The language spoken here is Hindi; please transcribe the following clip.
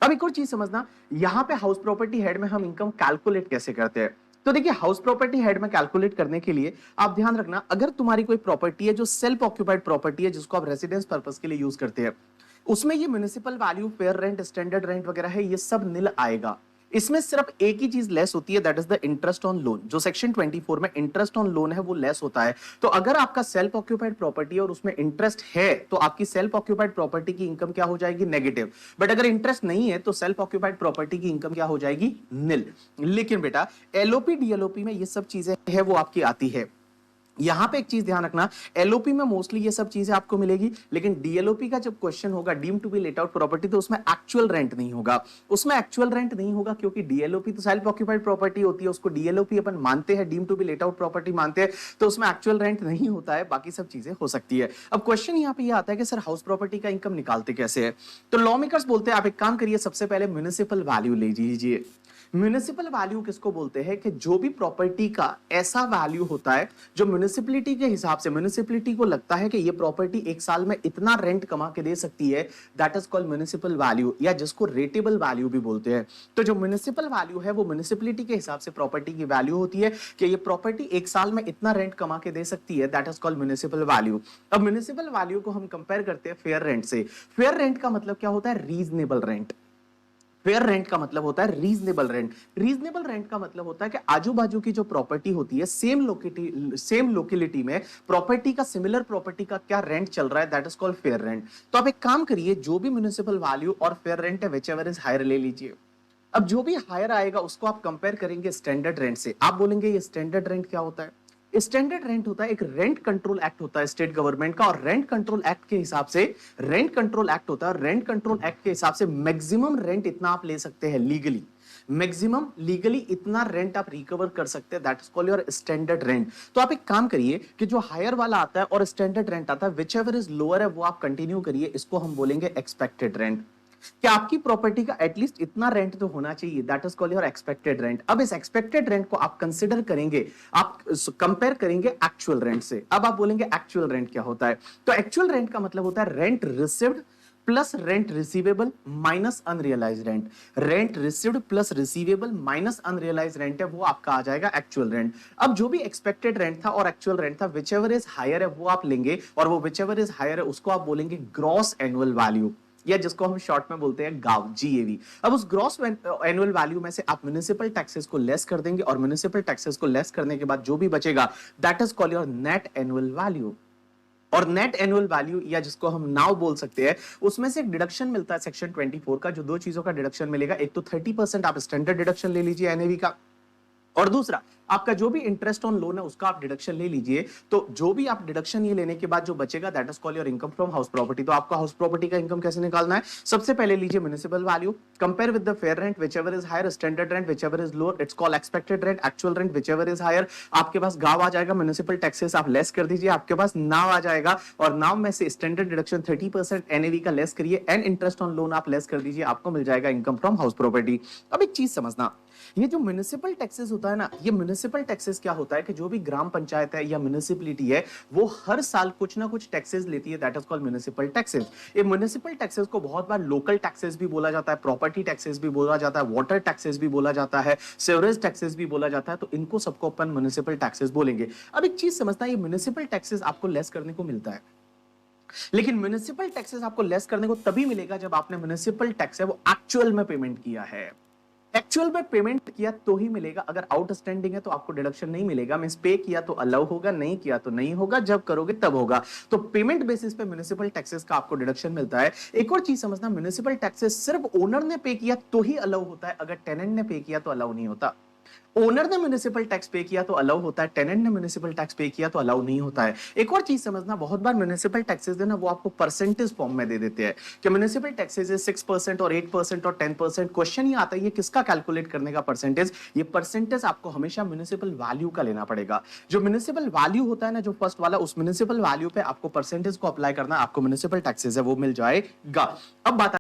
अब एक और चीज समझना, यहाँ पे हाउस प्रॉपर्टी हेड में हम इनकम कैलकुलेट कैसे करते हैं। तो देखिए, हाउस प्रॉपर्टी हेड में कैलकुलेट करने के लिए आप ध्यान रखना, अगर तुम्हारी कोई प्रॉपर्टी है जो सेल्फ ऑक्यूपाइड प्रॉपर्टी है, जिसको आप रेसिडेंस पर्पस के लिए यूज करते हैं, उसमें ये municipal value, fair rent, standard rent वगैरह है, ये सब नील आएगा। इसमें सिर्फ एक ही चीज लेस होती है, that is the interest on loan. जो सेक्शन 24 में इंटरेस्ट ऑन लोन है वो लेस होता है। तो अगर आपका सेल्फ ऑक्यूपाइड प्रॉपर्टी है और उसमें इंटरेस्ट है, तो आपकी सेल्फ ऑक्यूपाइड प्रॉपर्टी की इनकम क्या हो जाएगी? नेगेटिव। बट अगर इंटरेस्ट नहीं है तो सेल्फ ऑक्यूपाइड प्रॉपर्टी की इनकम क्या हो जाएगी? नील। लेकिन बेटा एलओपी डीएलओपी में ये सब चीजें है वो आपकी आती है। यहां पे एक चीज ध्यान रखना, एलओपी में मोस्टली ये सब चीजें आपको मिलेगी, लेकिन डीएलओपी का जब क्वेश्चन होगा, deemed to be let out property, तो उसमें एक्चुअल रेंट नहीं होगा। उसमें एक्चुअल रेंट नहीं होगा क्योंकि डीएलओपी तो सेल्फ ऑक्यूपाइड प्रॉपर्टी होती है, उसको डीएलओपी अपन मानते हैं, deemed to be let out property मानते हैं, तो उसमें एक्चुअल रेंट नहीं होता है, बाकी सब चीजें हो सकती है। अब क्वेश्चन यहाँ पे ये आता है कि सर हाउस प्रॉपर्टी का इनकम निकालते कैसे है? तो लॉ मेकर्स बोलते हैं आप एक काम करिए, सबसे पहले म्युनिसिपल वैल्यू ले लीजिए। म्युनिसिपल वैल्यू किसको बोलते हैं? कि जो भी प्रॉपर्टी का ऐसा वैल्यू होता है जो म्युनिसिपलिटी के हिसाब से, म्युनिसिपलिटी को लगता है कि ये प्रॉपर्टी एक साल में इतना रेंट कमा के दे सकती है, that is called municipal value, या जिसको रेटेबल वैल्यू भी बोलते हैं। तो जो म्युनिसिपल वैल्यू है वो म्युनिसिपलिटी के हिसाब से प्रॉपर्टी की वैल्यू होती है कि ये प्रॉपर्टी एक साल में इतना रेंट कमा के दे सकती है, that is called municipal value. अब म्युनिसिपल वैल्यू को हम कंपेयर करते हैं फेयर रेंट से। फेयर रेंट का मतलब क्या होता है? Reasonable rent. फेयर रेंट का मतलब होता है रीजनेबल रेंट। रीजनेबल रेंट का मतलब होता है कि आजू बाजू की जो प्रॉपर्टी होती है, सेम लोकेलिटी में प्रॉपर्टी का, सिमिलर प्रॉपर्टी का क्या रेंट चल रहा है, that is called fair rent. तो आप एक काम करिए, जो भी म्युनिसिपल वैल्यू और फेयर रेंट है, व्हिचएवर इज हायर ले लीजिए। अब जो भी हायर आएगा उसको आप कंपेयर करेंगे स्टैंडर्ड रेंट से। आप बोलेंगे ये स्टैंडर्ड रेंट क्या होता है? स्टैंडर्ड रेंट होता है, एक रेंट कंट्रोल एक्ट होता है स्टेट गवर्नमेंट का, और रेंट कंट्रोल एक्ट के हिसाब से, रेंट कंट्रोल एक्ट होता है, रेंट कंट्रोल एक्ट के हिसाब से मैक्सिमम रेंट इतना आप ले सकते हैं लीगली। मैक्सिमम लीगली इतना रेंट आप रिकवर कर सकते हैं, that is called your standard rent. तो आप एक काम करिए कि जो हायर वाला आता है और स्टैंडर्ड रेंट आता है, विच एवर इज लोअर है वो आप कंटिन्यू करिए, इसको हम बोलेंगे एक्सपेक्टेड रेंट। कि आपकी प्रॉपर्टी का एटलीस्ट इतना रेंट तो होना चाहिए, that is called your expected rent. अब इस एक्सपेक्टेड रेंट को आप कंसीडर करेंगे, आप कंपेयर करेंगे एक्चुअल रेंट से। अब आप बोलेंगे एक्चुअल रेंट क्या होता है? तो एक्चुअल रेंट का मतलब होता है rent received plus rent receivable minus unrealise rent. Rent received plus receivable minus unrealise rent है, वो आपका आ जाएगा एक्चुअल रेंट। अब जो भी एक्सपेक्टेड रेंट था और एक्चुअल रेंट था, विच एवर इज हायर है वो आप लेंगे, और वो विच एवर इज हायर है उसको आप बोलेंगे ग्रॉस एनुअल वैल्यू, या जिसको हम शॉर्ट में बोलते हैं गाव, जीएवी। अब उस ग्रॉस एनुअल वैल्यू में से आप म्युनिसिपल टैक्सेस को लेस कर देंगे, और म्युनिसिपल टैक्सेस को लेस करने के बाद जो भी बचेगा, that is called your net annual value. और नेट एनुअल वैल्यू, या जिसको हम नाउ बोल सकते हैं, उसमें से एक डिडक्शन मिलता है सेक्शन 24 का, जो दो चीजों का डिडक्शन मिलेगा। एक तो 30% आप स्टैंडर्ड डिडक्शन ले लीजिए एनएवी का, और दूसरा आपका जो भी इंटरेस्ट ऑन लोन है उसका आप डिडक्शन ले लीजिए। तो जो भी आप डिडक्शन ये लेने के बाद जो बचेगा, that is called your income from house property. तो आपका हाउस प्रॉपर्टी का इनकम कैसे निकालना है? सबसे पहले लीजिए municipal value, compare with the fair rent, whichever is higher, standard rent whichever is lower, it's called expected rent, actual rent whichever is higher. आपके पास गांव आ जाएगा, म्युनिसिपल टैक्सेस आप लेस कर दीजिए, आपके पास नाव आ जाएगा, और नाव में से स्टैंडर्ड डिडक्शन 30% एनएवी का लेस करिए, एंड इंटरेस्ट ऑन लोन आप लेस कर दीजिए, आपको मिल जाएगा इनकम फ्रॉम हाउस प्रॉपर्टी। अब एक चीज समझना, ये जो म्युनिसिपल टैक्सेस होता है ना, ये म्युनिसिपल टैक्सेस क्या होता है कि जो भी ग्राम पंचायत है या म्युनिसिपलिटी है, वो हर साल कुछ ना कुछ टैक्सेस लेती है, that is called municipal taxes. ये म्युनिसिपल टैक्सेस को बहुत बार लोकल टैक्सेस भी बोला जाता है, प्रॉपर्टी टैक्सेस भी बोला जाता है, वाटर टैक्सेस भी बोला जाता है, सेवरेज टैक्सेस भी बोला जाता है, तो इनको सबको अपन म्युनिसिपल टैक्सेस बोलेंगे। अब एक चीज समझना, ये म्युनिसिपल टैक्सेस आपको लेस करने को मिलता है, लेकिन म्युनिसिपल टैक्सेस आपको लेस करने को तभी मिलेगा जब आपने म्युनिसिपल टैक्स है वो एक्चुअल में पेमेंट किया है। एक्चुअल में पेमेंट किया तो ही मिलेगा, अगर आउटस्टैंडिंग है तो आपको डिडक्शन नहीं मिलेगा। मींस पे किया तो अलाउ होगा, नहीं किया तो नहीं होगा, जब करोगे तब होगा। तो पेमेंट बेसिस पे म्युनिसिपल टैक्सेस का आपको डिडक्शन मिलता है। एक और चीज समझना, म्युनिसिपल टैक्सेस सिर्फ ओनर ने पे किया तो ही अलाउ होता है, अगर टेनेंट ने पे किया तो अलाउ नहीं होता। ओनर ने म्युनिसिपल टैक्स पे किया तो अलाउ होता है, टेनेंट ने म्युनिसिपल टैक्स पे किया तो अलाउ नहीं होता है। एक और चीज समझना, बहुत बार म्युनिसिपल टैक्सेस है ना, वो आपको परसेंटेज फॉर्म में दे देते हैं कि म्युनिसिपल टैक्सेस है 6% और 8% और 10%। क्वेश्चन ये आता है ये किसका कैलकुलेट करने का परसेंटेज? ये परसेंटेज आपको हमेशा म्युनिसिपल वैल्यू का लेना पड़ेगा। जो म्युनिसिपल वैल्यू होता है ना, जो फर्स्ट वाला, उस म्युनिसिपल वैल्यू पे आपको परसेंटेज को अप्लाई करना, आपको म्युनिसिपल टैक्सेस है वो मिल जाएगा। अब बात